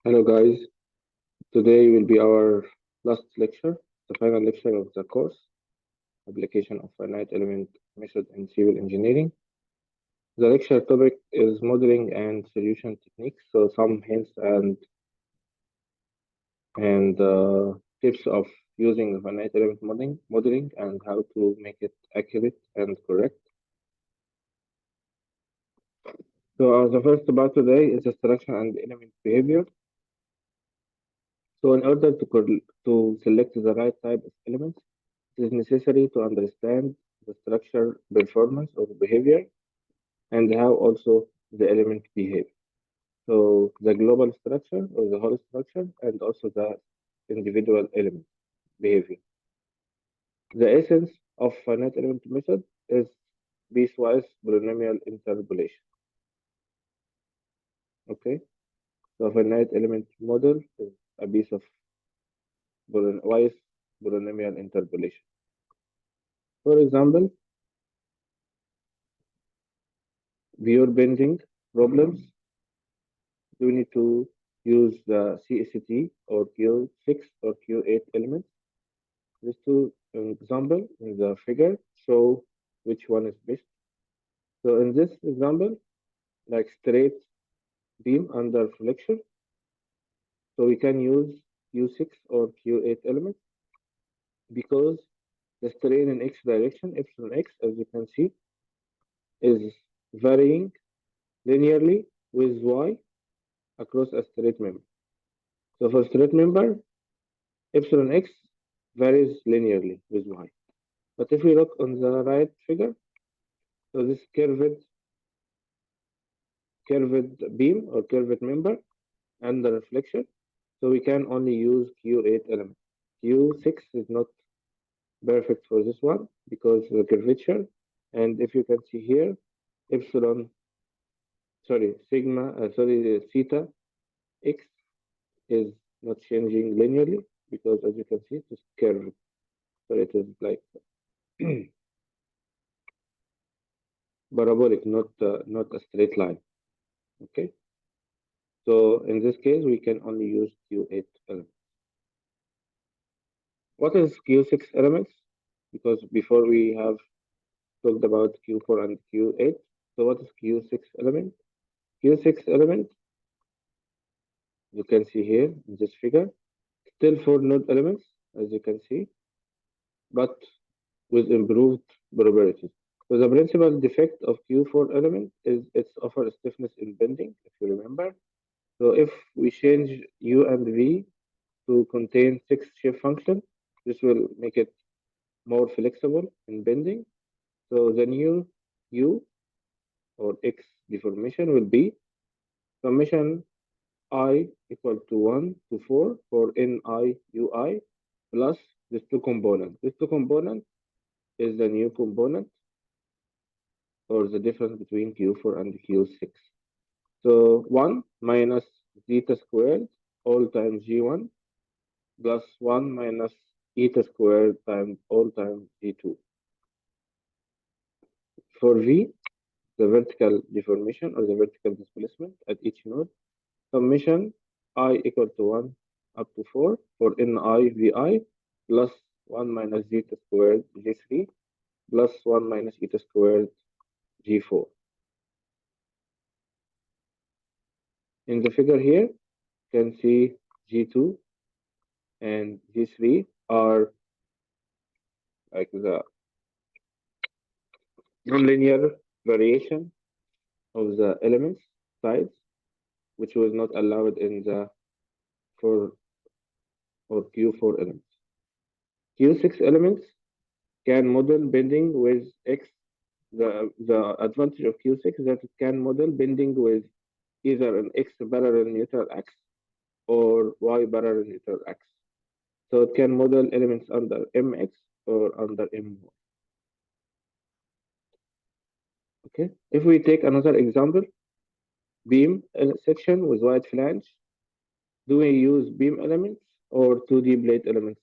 Hello guys, today will be our last lecture, the final lecture of the course, Application of Finite Element Method in Civil Engineering. The lecture topic is modeling and solution techniques, so some hints and tips of using finite element modeling and how to make it accurate and correct. So the first part today is the structure and element behavior. So in order to select the right type of elements, it is necessary to understand the structure, performance, or behavior, and how also the element behave. So the global structure or the whole structure, and also the individual element behavior. The essence of finite element method is piecewise polynomial interpolation. Okay, so finite element model is a piece of wise polynomial interpolation. For example, viewer bending problems, you need to use the CST or Q6 or Q8 elements. These two example in the figure show which one is best. So in this example, like straight beam under flexion, so we can use Q6 or Q8 elements because the strain in x direction, epsilon x, as you can see, is varying linearly with y across a straight member. So for straight member, epsilon x varies linearly with y. But if we look on the right figure, so this curved beam or curved member under reflection, so we can only use Q8 element. Q6 is not perfect for this one because the curvature, and if you can see here, epsilon, theta x is not changing linearly because as you can see, it is curved. So it is like parabolic, not a straight line. Okay. So in this case, we can only use Q8 elements. What is Q6 elements? Because before we have talked about Q4 and Q8. So what is Q6 element? Q6 element, you can see here in this figure, still four node elements, as you can see, but with improved probability. So the principal defect of Q4 element is its offer stiffness in bending, if you remember. So if we change U and V to contain six shape function, this will make it more flexible in bending. So the new U or X deformation will be summation I equal to 1 to 4 for Ni Ui plus these two components. This two component is the new component or the difference between Q4 and Q6. So 1 minus zeta squared all times G1 plus 1 minus eta squared times all times G2. For V, the vertical deformation or the vertical displacement at each node, summation I equal to 1 up to 4 for Ni Vi plus 1 minus zeta squared G3 plus 1 minus eta squared G4. In the figure here, you can see G2 and G3 are like the nonlinear variation of the elements sides, which was not allowed in the 4 or Q4 elements. Q6 elements can model bending with X. The advantage of Q6 is that it can model bending with either an X parallel neutral axis or Y parallel neutral axis. So it can model elements under MX or under MY. Okay. If we take another example, beam section with wide flange, do we use beam elements or 2D plate elements?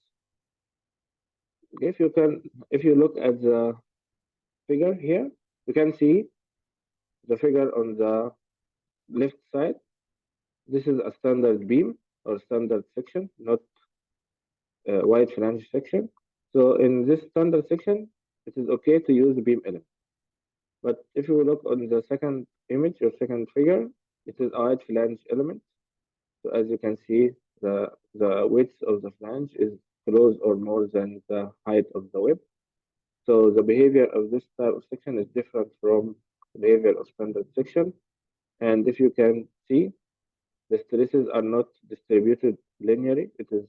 Okay, if you look at the figure here, you can see the figure on the left side. This is a standard beam or standard section, not a wide flange section. So in this standard section, it is okay to use beam element. But if you look on the second image or second figure, it is a wide flange element. So as you can see, the width of the flange is close or more than the height of the web. So the behavior of this type of section is different from the behavior of standard section. And if you can see, the stresses are not distributed linearly. It is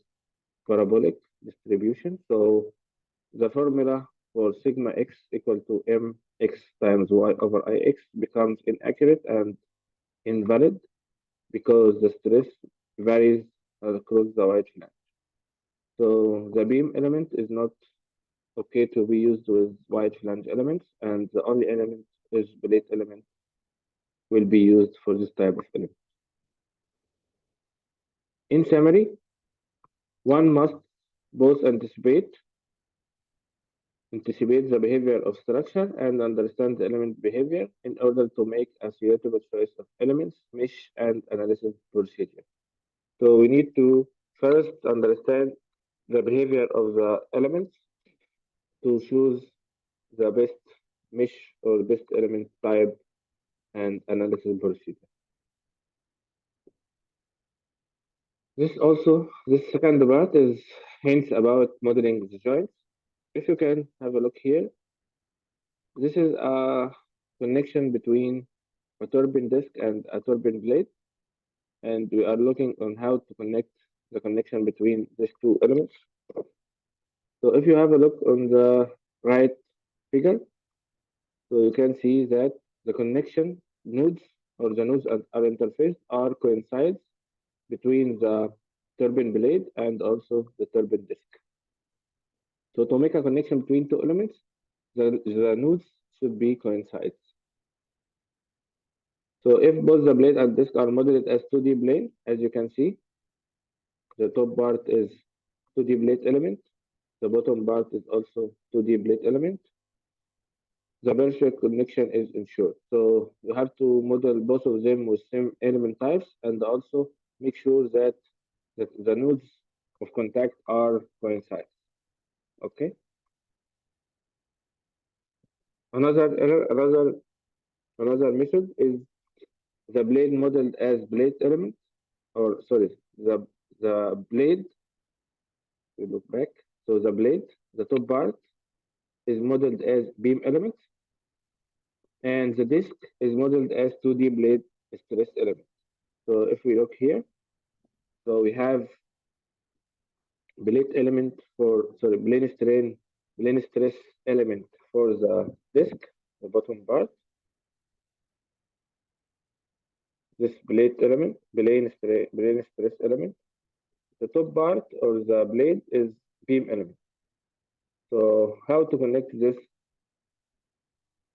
parabolic distribution. So the formula for sigma x equal to mx times y over ix becomes inaccurate and invalid because the stress varies across the wide flange. So the beam element is not okay to be used with wide flange elements, and the only element is plate element will be used for this type of element. In summary, one must both anticipate the behavior of structure and understand the element behavior in order to make a suitable choice of elements, mesh, and analysis procedure. So we need to first understand the behavior of the elements to choose the best mesh or best element type and analysis procedure. This second part is hints about modeling the joints. If you can have a look here, this is a connection between a turbine disk and a turbine blade, and we are looking on how to connect the connection between these two elements. So if you have a look on the right figure, so you can see that the connection nodes or the nodes are interfaced are coincides between the turbine blade and also the turbine disk. So to make a connection between two elements, the nodes should be coincides. So if both the blade and disk are modeled as 2D plane, as you can see, the top part is 2D blade element, the bottom part is also 2D blade element. The perfect connection is ensured. So you have to model both of them with same element types and also make sure that the nodes of contact are coincide. Okay. Another another another method is the blade modeled as blade element, or sorry, the blade. We look back. So the blade, the top part, is modeled as beam element, and the disk is modeled as 2D blade stress element. So if we look here, so we have blade element for sorry plane stress element for the disk, the bottom part. This blade element, plane stress element. The top part or the blade is beam element. So how to connect this?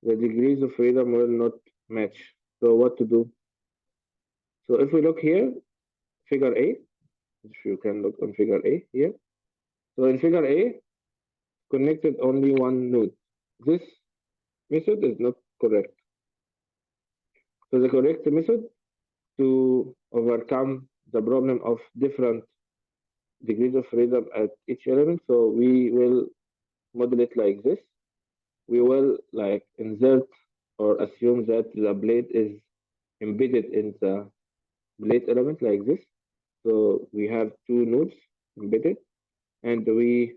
The degrees of freedom will not match. So what to do? So if we look here, figure A, if you can look on figure A here. So in figure A, connected only one node. This method is not correct. So the correct method to overcome the problem of different degrees of freedom at each element. So we will model it like this. We will like insert or assume that the blade is embedded in the blade element like this. So we have two nodes embedded, and we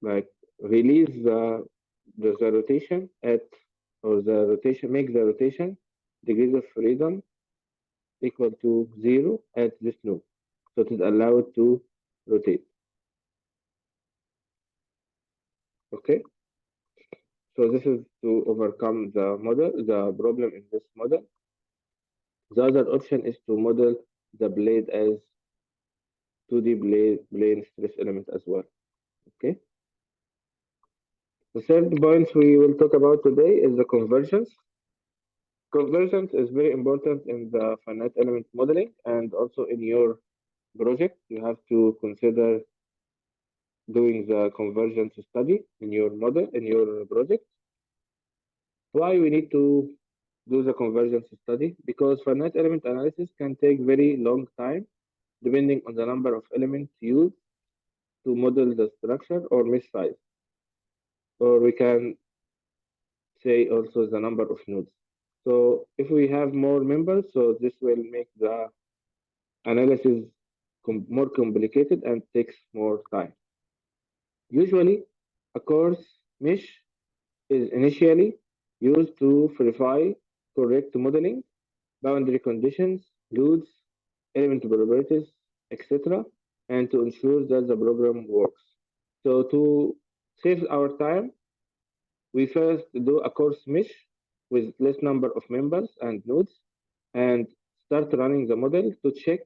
like release the rotation at or the rotation make the rotation degrees of freedom equal to 0 at this node. So it is allowed to rotate. Okay. So this is to overcome the problem in this model. The other option is to model the blade as 2D plane stress element as well. Okay. The third point we will talk about today is the convergence. Convergence is very important in the finite element modeling and also in your project. You have to consider doing the convergence study in your model, in your project. Why we need to do the convergence study because finite element analysis can take very long time depending on the number of elements used to model the structure or mesh size, or we can say also the number of nodes. So if we have more members, so this will make the analysis more complicated and takes more time. Usually, a coarse mesh is initially used to verify correct modeling, boundary conditions, loads, element probabilities, etc., and to ensure that the program works. So to save our time, we first do a coarse mesh with less number of members and nodes and start running the model to check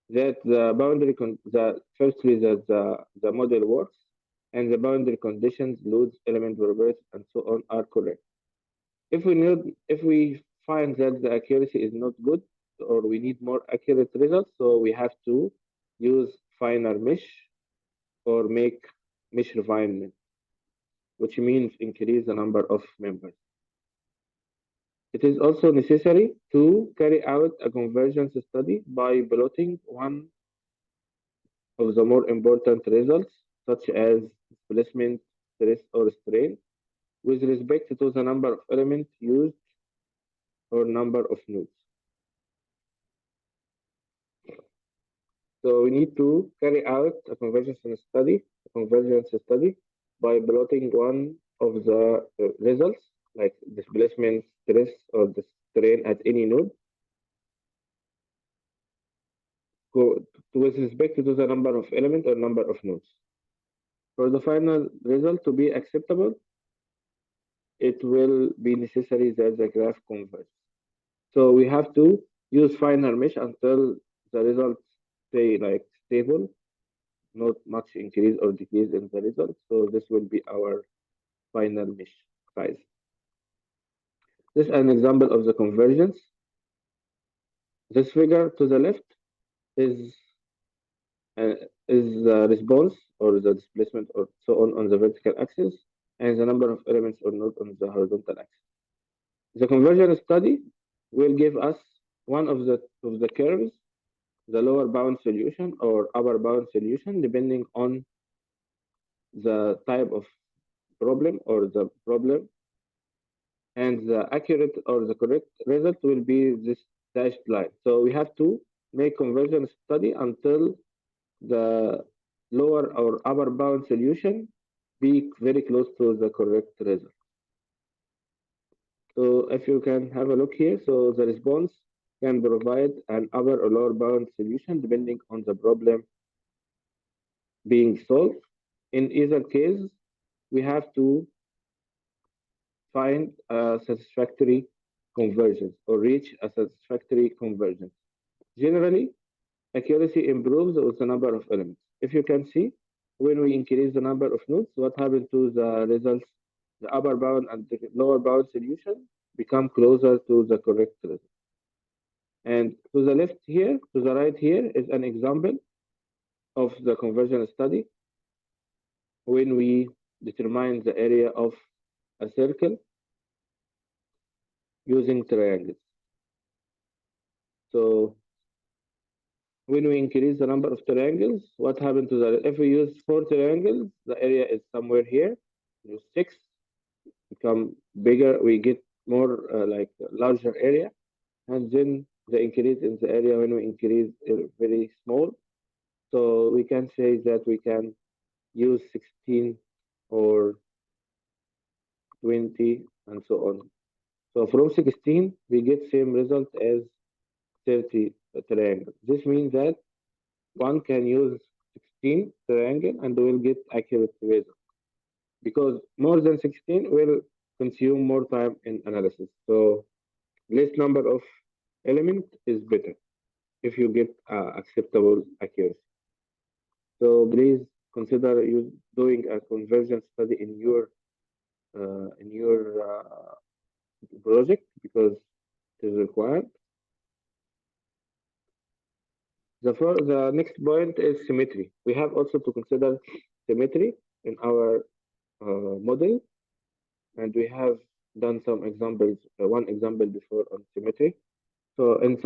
that the firstly that the model works and the boundary conditions, loads, element probabilities, and so on are correct. If we find that the accuracy is not good or we need more accurate results, so we have to use finer mesh or make mesh refinement, which means increase the number of members. It is also necessary to carry out a convergence study by plotting one of the more important results, such as displacement, stress, or strain, with respect to the number of elements used or number of nodes. So we need to carry out a convergence study by plotting one of the results, like displacement, stress, or the strain at any node, with respect to the number of elements or number of nodes. For the final result to be acceptable, it will be necessary that the graph converges. So we have to use finer mesh until the results stay like stable, not much increase or decrease in the result. So this will be our final mesh size. This is an example of the convergence. This figure to the left is uh, the response or the displacement or so on the vertical axis, and the number of elements or nodes on the horizontal axis. The convergence study will give us one of the curves, the lower bound solution or upper bound solution, depending on the type of problem or the problem, and the accurate or the correct result will be this dashed line. So we have to make convergence study until the lower or upper bound solution be very close to the correct result. So if you can have a look here, so the response can provide an upper or lower bound solution depending on the problem being solved. In either case, we have to find a satisfactory convergence or reach a satisfactory convergence. Generally, accuracy improves with the number of elements. If you can see, when we increase the number of nodes, what happens to the results? The upper bound and the lower bound solution become closer to the correct result. And to the left here, to the right here is an example of the convergence study when we determine the area of a circle using triangles. So when we increase the number of triangles, what happens to the, if we use 4 triangles, the area is somewhere here, use 6, become bigger, we get more like larger area, and then the increase in the area when we increase very small. So we can say that we can use 16 or 20 and so on. So from 16, we get same result as 30 triangle. This means that one can use 16 triangle and will get accurate result. Because more than 16 will consume more time in analysis. So less number of element is better if you get acceptable accuracy. So please consider you doing a convergence study in your project because it is required. The next point is symmetry. We have also to consider symmetry in our model, and we have done some examples, one example before on symmetry. So and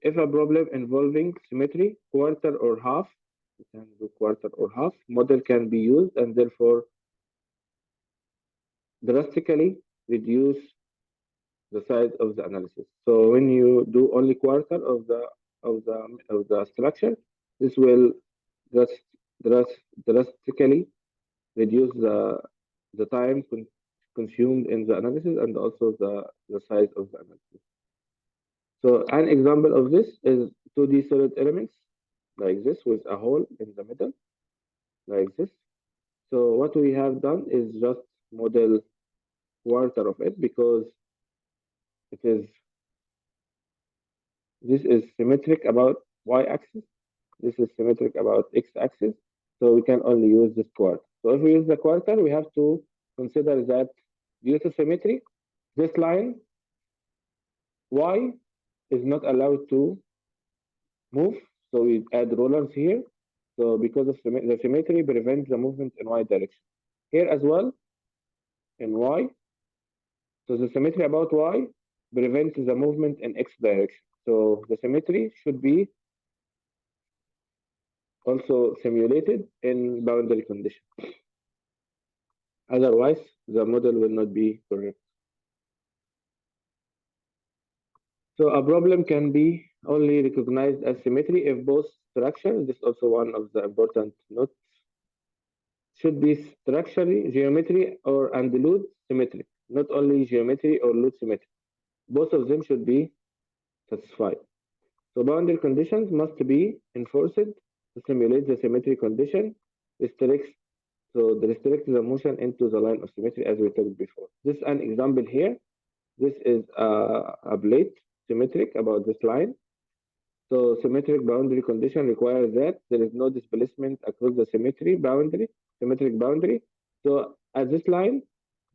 if a problem involving symmetry, quarter or half, you can do quarter or half, model can be used and therefore drastically reduce the size of the analysis. So when you do only quarter of the structure, this will drast, drastically reduce the time consumed in the analysis and also the size of the analysis. So an example of this is 2D solid elements like this with a hole in the middle like this. So what we have done is just model quarter of it because it is this is symmetric about y-axis. This is symmetric about x-axis. So we can only use this quarter. So if we use the quarter, we have to consider that due to symmetry, this line y is not allowed to move. So we add rollers here. So because of the symmetry prevents the movement in y direction. Here as well, in y. So the symmetry about y prevents the movement in x direction. So the symmetry should be also simulated in boundary condition. Otherwise, the model will not be correct. So a problem can be only recognized as symmetry if both structures, this is also one of the important notes, should be structurally, geometry, and load symmetric, not only geometry or load symmetric. Both of them should be satisfied. So boundary conditions must be enforced to simulate the symmetry condition, restricts the motion into the line of symmetry as we talked before. This is an example here. This is a plate symmetric about this line. So symmetric boundary condition requires that there is no displacement across the symmetric boundary. So at this line,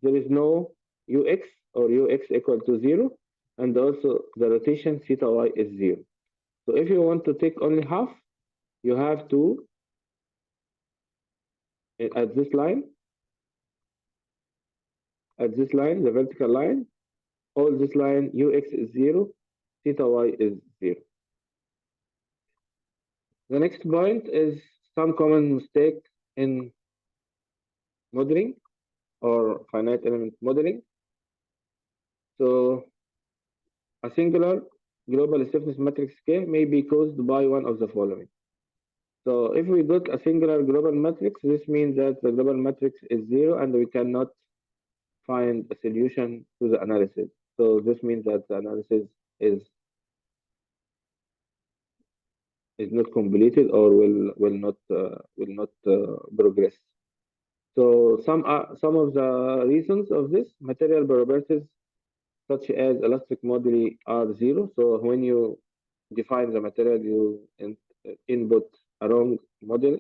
there is no ux or ux equal to 0, and also the rotation theta y is 0. So if you want to take only half, you have to, at this line, the vertical line, all this line ux is 0, theta y is 0. The next point is some common mistake in modeling or finite element modeling. So a singular global stiffness matrix K may be caused by one of the following. So if we got a singular global matrix, this means that the global matrix is 0 and we cannot find a solution to the analysis. So this means that the analysis is not completed or will not progress. So some of the reasons of this material properties such as elastic modeling are 0. So when you define the material, you input a wrong model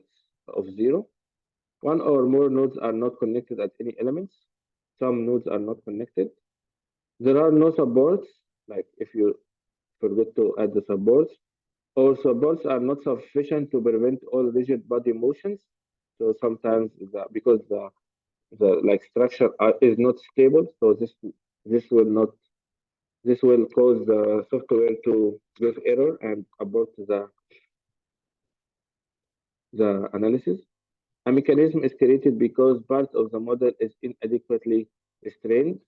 of 0. One or more nodes are not connected at any elements. Some nodes are not connected. There are no supports, like if you forget to add the supports, or supports are not sufficient to prevent all rigid body motions. So sometimes because the like structure is not stable, so this will cause the software to give error and abort the analysis. A mechanism is created because part of the model is inadequately restrained.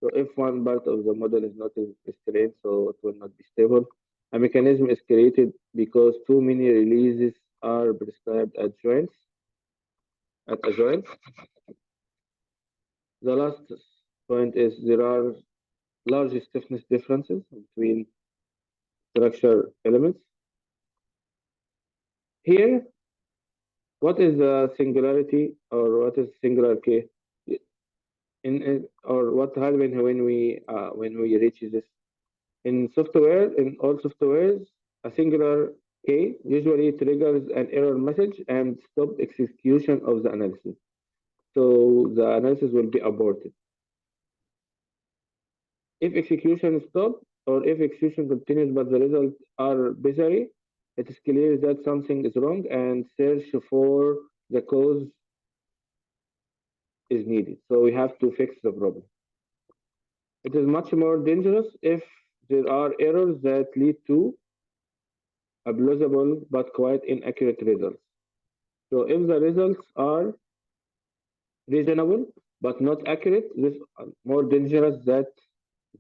So if one part of the model is not restrained, so it will not be stable. A mechanism is created because too many releases are prescribed at a joint. The last point is there are large stiffness differences between structure elements. Here, what is the singularity or what is singular K? Or what happens when we reach this? In all softwares, a singular K usually triggers an error message and stop execution of the analysis. So the analysis will be aborted. If execution stops or if execution continues but the results are bizarre, it is clear that something is wrong and search for the cause is needed. So we have to fix the problem. It is much more dangerous if there are errors that lead to a plausible but quite inaccurate results. So if the results are reasonable but not accurate, this is more dangerous than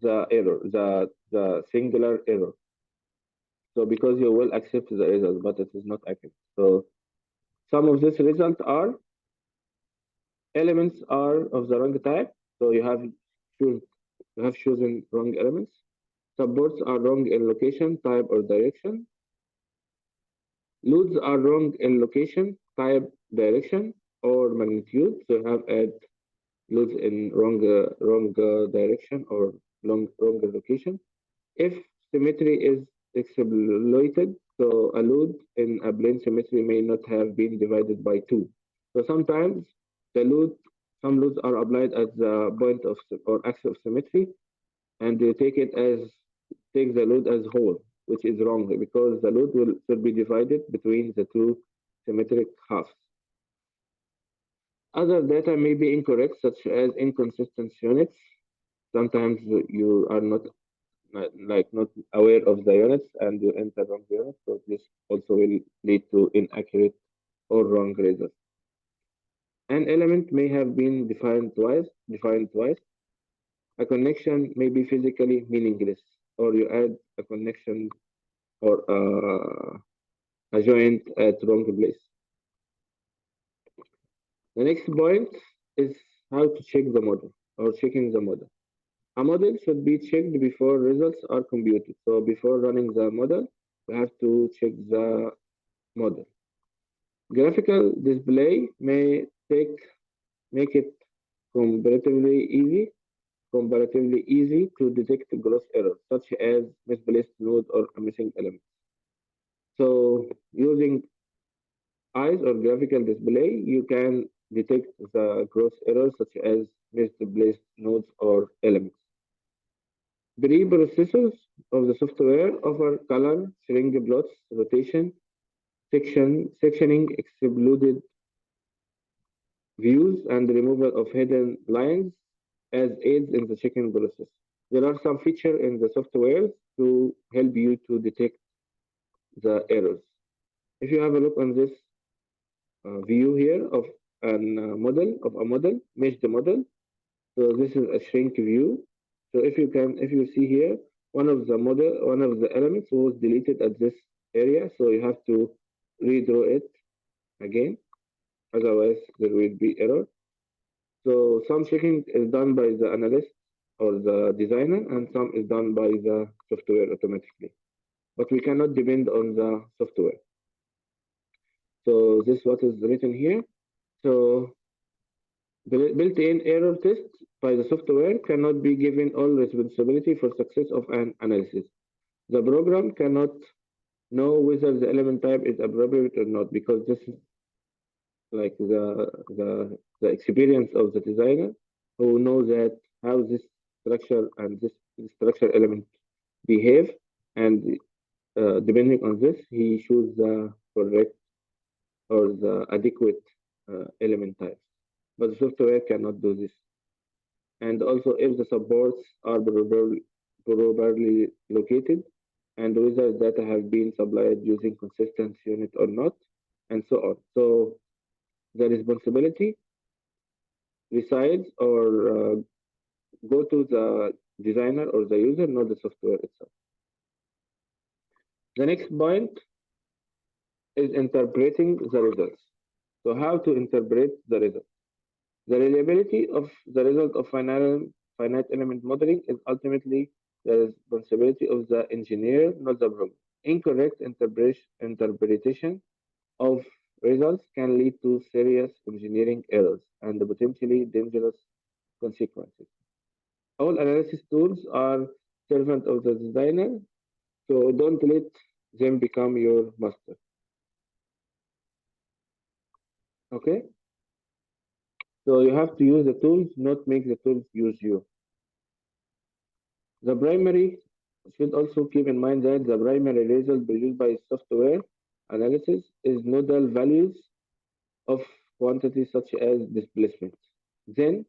the singular error. So because you will accept the result, but it is not accurate. So some of these results are elements are of the wrong type. So choose, you have chosen wrong elements. Supports are wrong in location, type, or direction. Loads are wrong in location, type, direction, or magnitude. So you have add loads in wrong direction or wrong location. If symmetry is exploited, so a load in a plane symmetry may not have been divided by two. So sometimes the load, some loads are applied at the point of or axis of symmetry, and they take the load as whole, which is wrong because the load should be divided between the two symmetric halves. Other data may be incorrect, such as inconsistent units. Sometimes you are not aware of the units and you enter wrong units, so this also will lead to inaccurate or wrong results. An element may have been defined twice. A connection may be physically meaningless, or you add a connection or a joint at wrong place. The next point is how to check the model or checking the model. A model should be checked before results are computed. So before running the model, we have to check the model. Graphical display may make it comparatively easy to detect gross errors, such as misplaced node or a missing element. So using eyes or graphical display, you can detect the gross errors such as misplaced nodes or elements. Preprocessors of the software offer color, shrink plots, rotation, sectioning, exploded views, and removal of hidden lines as aids in the checking process. There are some features in the software to help you to detect the errors. If you have a look on this view here of a model, meshed model. So this is a shrink view. So if you see here, one of the elements was deleted at this area. So you have to redraw it again. Otherwise, there will be error. So some checking is done by the analyst or the designer, and some is done by the software automatically. But we cannot depend on the software. So this is what is written here. So built-in error tests by the software cannot be given all responsibility for success of an analysis. The program cannot know whether the element type is appropriate or not because this is like the experience of the designer who knows that how this structure and this structure element behave, and depending on this he choose the correct or the adequate element type, but the software cannot do this. And also if the supports are properly located and whether data have been supplied using consistent unit or not, and so on. So the responsibility resides or go to the designer or the user, not the software itself. The next point is interpreting the results. So how to interpret the result? The reliability of the result of finite element modeling is ultimately the responsibility of the engineer, not the program. Incorrect interpretation of results can lead to serious engineering errors and potentially dangerous consequences. All analysis tools are servant of the designer, so don't let them become your master. Okay? So you have to use the tools, not make the tools use you. The primary should also keep in mind that the primary result produced by software analysis is nodal values of quantities such as displacement. Then,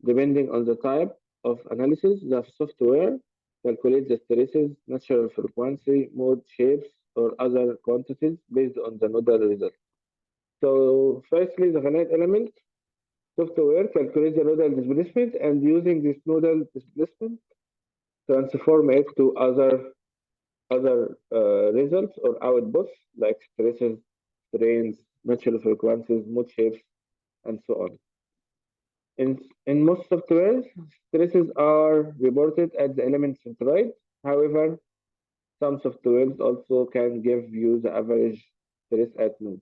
depending on the type of analysis, the software calculates the stresses, natural frequency, mode, shapes, or other quantities based on the nodal result. So, firstly, the finite element software calculates the nodal displacement and using this nodal displacement transform it to other results or outputs like stresses, strains, natural frequencies, mode shapes, and so on. In most softwares, stresses are reported at the element centroid. However, some softwares also can give you the average stress at nodes.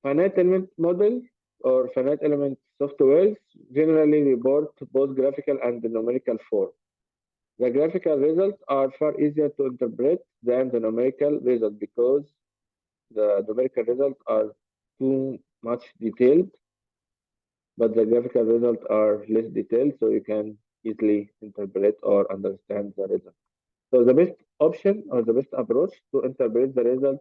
Finite element model or finite element softwares generally report both graphical and numerical form. The graphical results are far easier to interpret than the numerical result because the numerical results are too much detailed, but the graphical results are less detailed, so you can easily interpret or understand the result. So the best option or the best approach to interpret the result,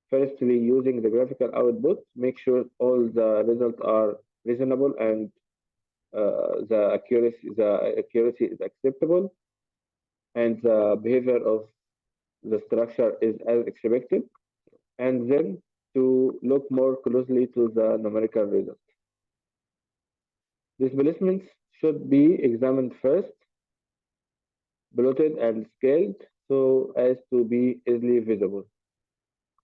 firstly using the graphical output, make sure all the results are reasonable and the accuracy is acceptable and the behavior of the structure is as expected, and then to look more closely to the numerical result. Displacements should be examined first, plotted and scaled so as to be easily visible.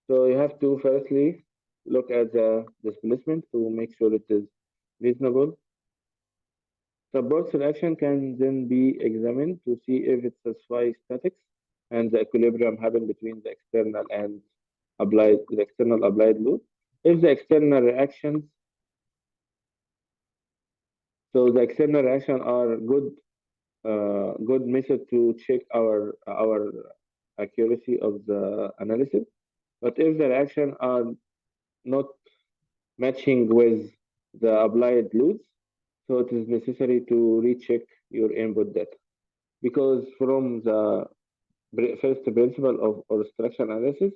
So you have to firstly look at the displacement to make sure it is reasonable. Support selection can then be examined to see if it satisfies statics and the equilibrium happen between the external applied load. If the external reactions, so the external reaction are good method to check our accuracy of the analysis. But if the reaction are not matching with the applied loads, so it is necessary to recheck your input data. Because from the first principle of or structure analysis,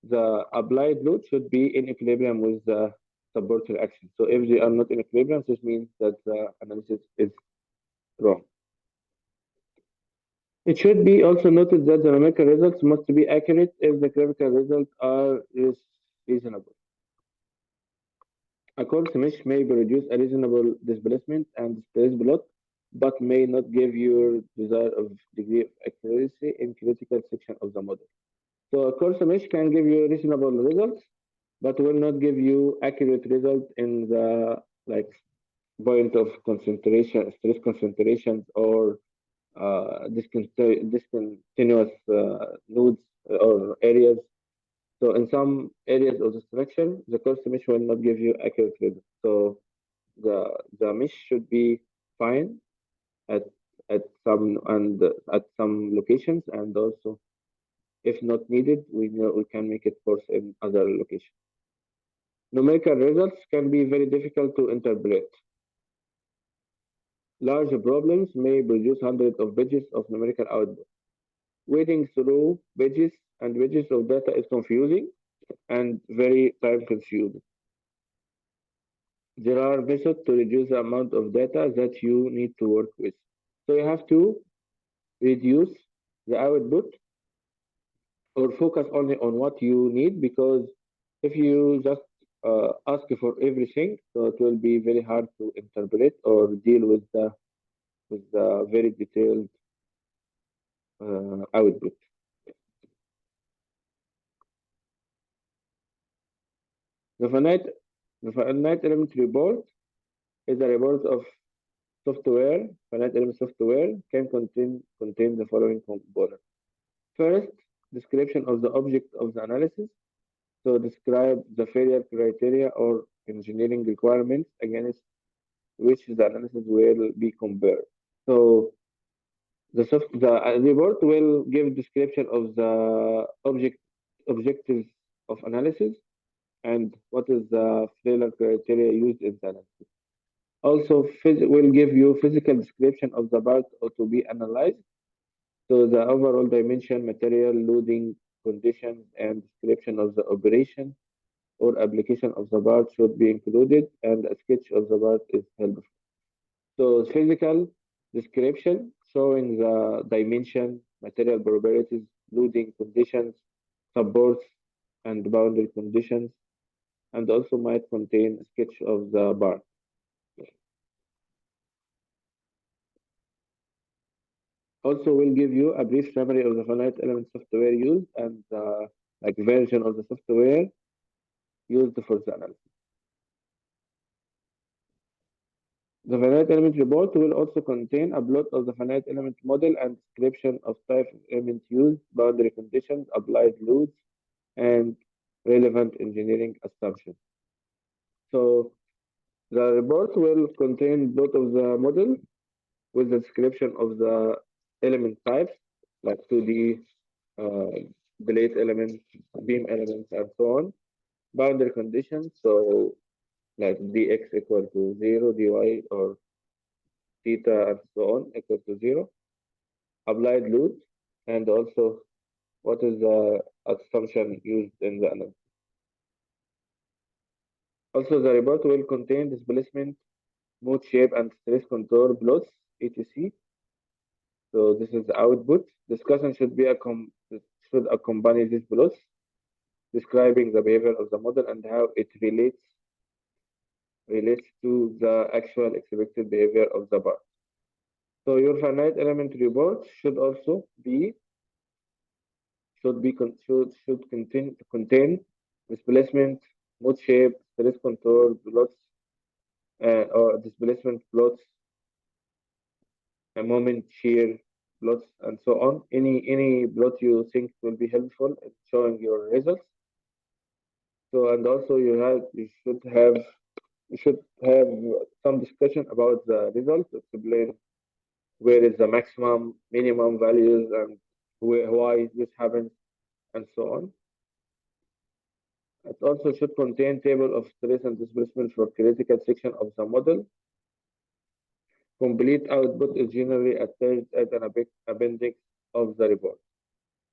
the applied load should be in equilibrium with the support reaction. So if they are not in equilibrium, this means that the analysis is wrong. It should be also noted that the numerical results must be accurate if the graphical results are reasonable. A coarse mesh may produce a reasonable displacement and stress plot, but may not give you desired degree of accuracy in critical section of the model. So a coarse mesh can give you reasonable results, but will not give you accurate result in the like point of concentration, stress concentrations, or discontinuous nodes or areas. So in some areas of the structure, the coarse mesh will not give you accurate results. So the mesh should be fine at some locations, and also if not needed, we can make it coarse in other locations. Numerical results can be very difficult to interpret. Large problems may produce hundreds of pages of numerical output. Wading through pages and pages of data is confusing and very time consuming. There are methods to reduce the amount of data that you need to work with. So you have to reduce the output or focus only on what you need, because if you just ask for everything, so it will be very hard to interpret or deal with the very detailed output. The finite, the finite element report is a report of software. Finite element software can contain the following components. First, description of the object of the analysis. So describe the failure criteria or engineering requirements against which the analysis will be compared. So the report will give description of the objectives of analysis and what is the failure criteria used in the analysis. Also, will give you physical description of the part to be analyzed. So the overall dimension, material, loading conditions, and description of the operation. or application of the part should be included, and a sketch of the part is helpful. So physical description showing the dimension, material properties, loading conditions, supports, and boundary conditions, and also might contain a sketch of the part. Also, will give you a brief summary of the finite element software used and like version of the software used for the analysis. The finite element report will also contain a plot of the finite element model and description of type of element used, boundary conditions, applied loads, and relevant engineering assumptions. So the report will contain plot of the model with the description of the element types, like 2D, delete elements, beam elements, and so on. Boundary conditions, so like dx equal to 0, dy or theta and so on equal to 0. Applied load, and also what is the assumption used in the analysis. Also, the report will contain displacement, mode shape, and stress control plots, etc. So this is the output. Discussion should accompany these plots, describing the behavior of the model and how it relates to the actual expected behavior of the part. So your finite element report should also be contain displacement, mode shape, stress control plots, or displacement plots, a moment shear plots, and so on. Any plot you think will be helpful in showing your results. So and also you should have some discussion about the results, explain where is the maximum, minimum values, and why this happens, and so on. It also should contain table of stress and displacement for critical section of the model. Complete output is generally attached as an appendix of the report.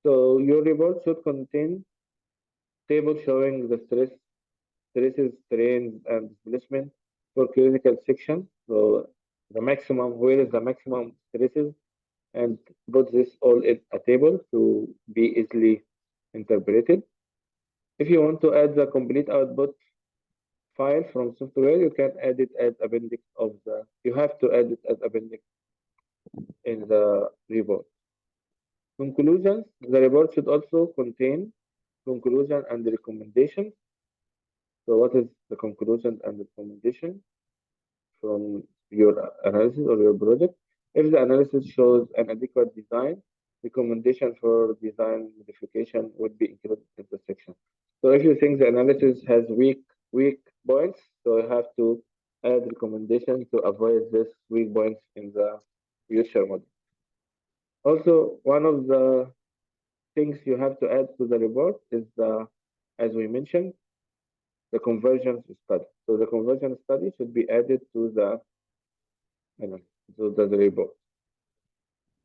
So your report should contain table showing the stresses, strains, and displacement for critical section. So the maximum, where is the maximum stresses, and put this all in a table to be easily interpreted. If you want to add the complete output file from software, you can add it as appendix of the, you have to add it as appendix in the report. Conclusions, the report should also contain conclusion and recommendation. So what is the conclusion and recommendation from your analysis or your project? If the analysis shows an adequate design, recommendation for design modification would be included in the section. So if you think the analysis has weak points, so you have to add recommendation to avoid this weak points in the future model. Also, one of the things you have to add to the report is the, as we mentioned, the convergence study. So the convergence study should be added to the, the report.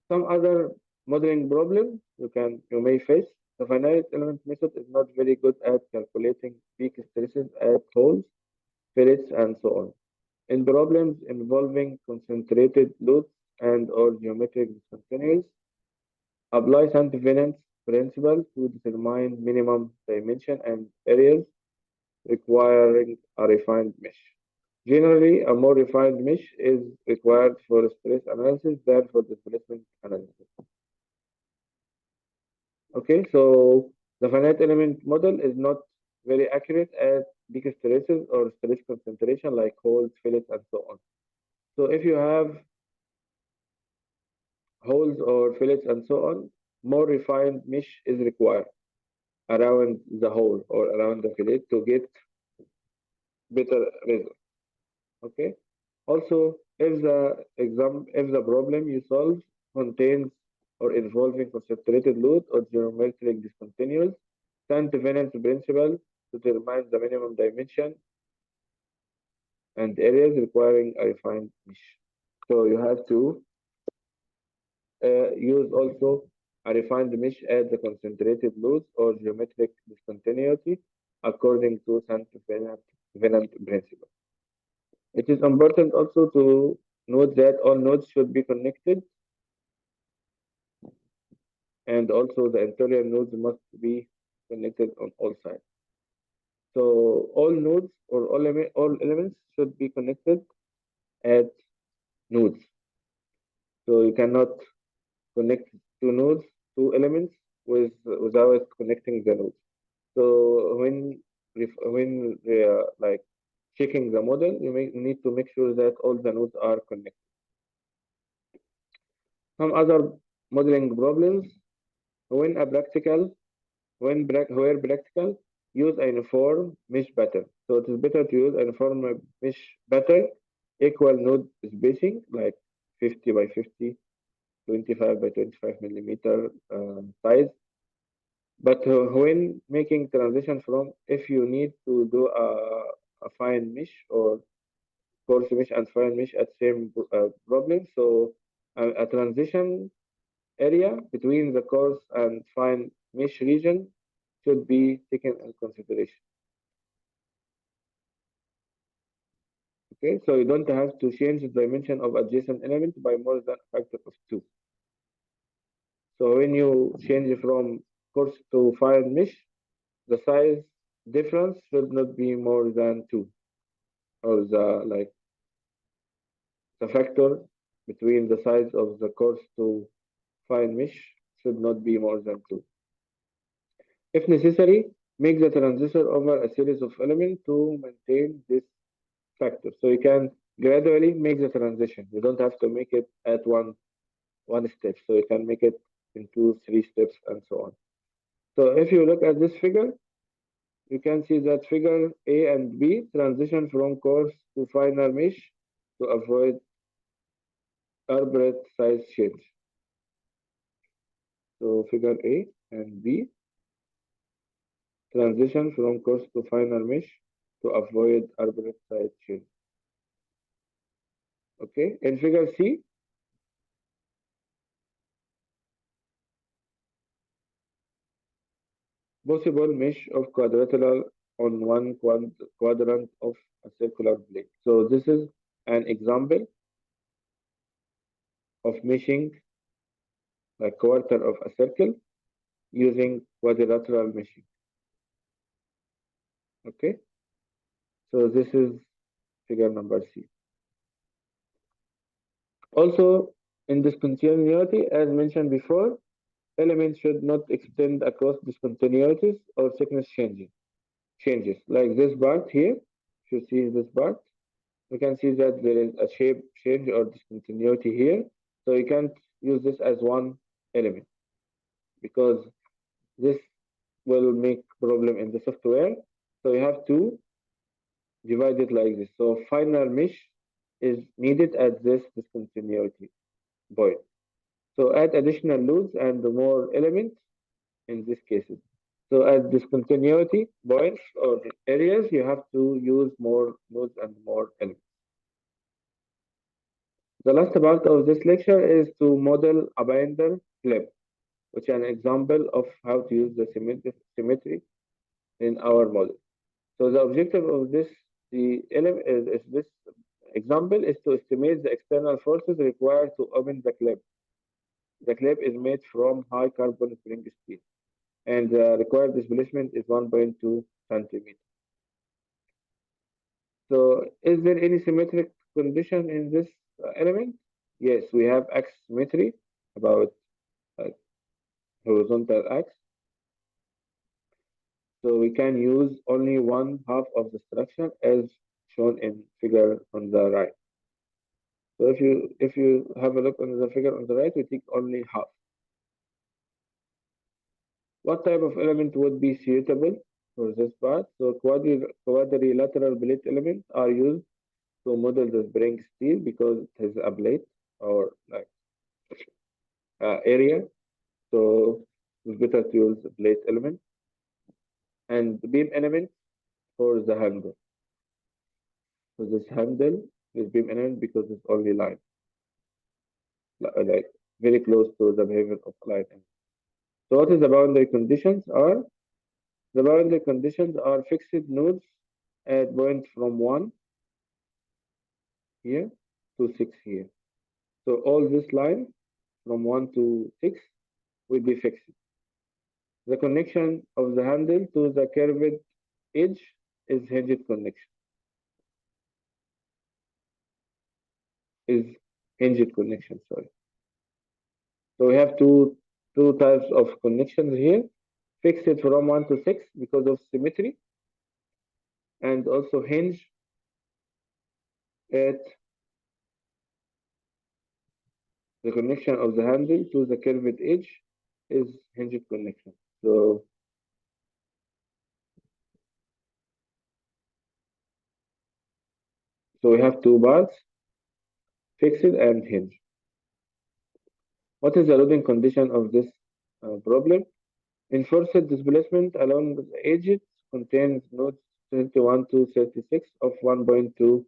Some other modeling problem you may face. The finite element method is not very good at calculating peak stresses at holes, fillets, and so on. In problems involving concentrated loads and or geometric discontinuities, apply self-evidence principle to determine minimum dimension and areas requiring a refined mesh. Generally, a more refined mesh is required for stress analysis than for displacement analysis. Okay, so the finite element model is not very accurate at big stresses or stress concentration like holes, fillets, and so on. So if you have holes or fillets and so on, more refined mesh is required around the hole or around the fillet to get better results. Okay. Also, if the problem you solve contains or involving concentrated load or geometric discontinuous, self-evidence principle determines the minimum dimension and areas requiring a refined mesh. So you have to use also a refined mesh at the concentrated loads or geometric discontinuity. according to Saint-Venant principle. It is important also to note that all nodes should be connected, and also the interior nodes must be connected on all sides. So all nodes or all elements should be connected at nodes. So you cannot connect two nodes, two elements without connecting the nodes. So when like checking the model, you need to make sure that all the nodes are connected. Some other modeling problems: when a practical, where practical, use a uniform mesh pattern. So it is better to use a uniform mesh pattern, equal node spacing like 50 by 50, 25 by 25 millimeter size. But when making transition from, if you need to do a fine mesh or coarse mesh and fine mesh at same problem, so a transition area between the coarse and fine mesh region should be taken in consideration. Okay, so you don't have to change the dimension of adjacent element by more than a factor of 2. So when you change from coarse to fine mesh, the size difference should not be more than 2, or the factor between the size of the coarse to fine mesh should not be more than 2. If necessary, make the transistor over a series of elements to maintain this factor. So you can gradually make the transition. You don't have to make it at one step. So you can make it in 2, 3 steps, and so on. So if you look at this figure, you can see that figure A and B transition from coarse to finer mesh to avoid arbitrary size change. So figure A and B transition from coarse to finer mesh to avoid arbitrary size change. Okay, in figure C, possible mesh of quadrilateral on one quadrant of a circular plate. So this is an example of meshing a quarter of a circle using quadrilateral meshing. Okay, so this is figure number C. Also, in discontinuity, as mentioned before, elements should not extend across discontinuities or thickness changes. Like this part here, if you see this part, you can see that there is a shape change or discontinuity here. So you can't use this as one element because this will make problem in the software. So you have to divide it like this. So final mesh is needed at this discontinuity point. So add additional nodes and more elements in these cases. So at discontinuity points or areas, you have to use more nodes and more elements. The last part of this lecture is to model a binder clip, which is an example of how to use the symmetry in our model. So the objective of this example is to estimate the external forces required to open the clip. The clip is made from high carbon spring steel, and the required displacement is 1.2 centimeters. So is there any symmetric condition in this element? Yes, we have axis symmetry about uh, horizontal axis. So we can use only one half of the structure as shown in figure on the right. So if you have a look on the figure on the right, we take only half. What type of element would be suitable for this part? So quadrilateral plate elements are used to model the spring steel because it has a plate or like area. So it's better to use a plate element and the beam element for the handle. So this handle is beam element because it's only line, like very close to the behavior of line. So what is the boundary conditions are? The boundary conditions are fixed nodes at points from 1 here to 6 here. So all this line from 1 to 6 will be fixed. The connection of the handle to the curved edge is hinged connection. Is hinged connection, sorry. So we have two types of connections here. Fixed from 1 to 6 because of symmetry, and also hinge at the connection of the handle to the curved edge is hinged connection. So we have two parts, fixed and hinge. What is the loading condition of this problem? Enforced displacement along the edges contains nodes 31 to 36 of 1.2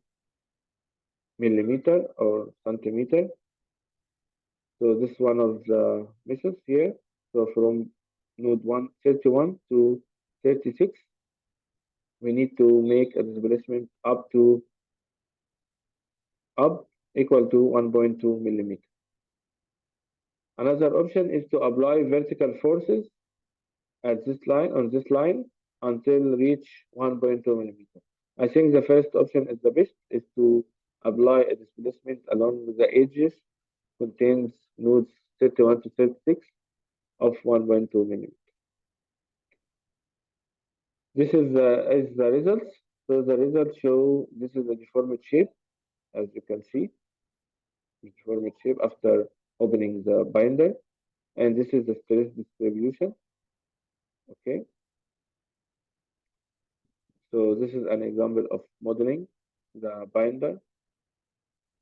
millimeter or centimeter. So this is one of the methods here. So from node 31 to 36, we need to make a displacement up equal to 1.2 millimeter. Another option is to apply vertical forces at this line on this line until reach 1.2 millimeter. I think the first option is the best, is to apply a displacement along the edges contains nodes 31 to 36 of 1.2 millimeter. This is the results. So the results show this is a deformed shape, as you can see, deformed shape after opening the binder, and this is the stress distribution. Okay, so this is an example of modeling the binder.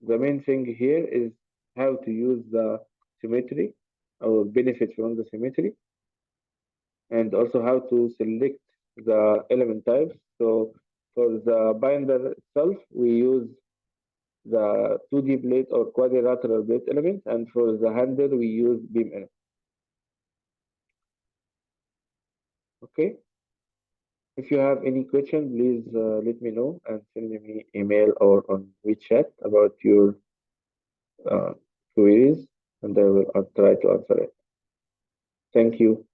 The main thing here is how to use the symmetry or benefit from the symmetry, and also how to select the element types. So for the binder itself, we use the 2D plate or quadrilateral plate element, and for the handle, we use beam element. Okay. If you have any question, please let me know and send me email or on WeChat about your uh, queries, and I will try to answer it. Thank you.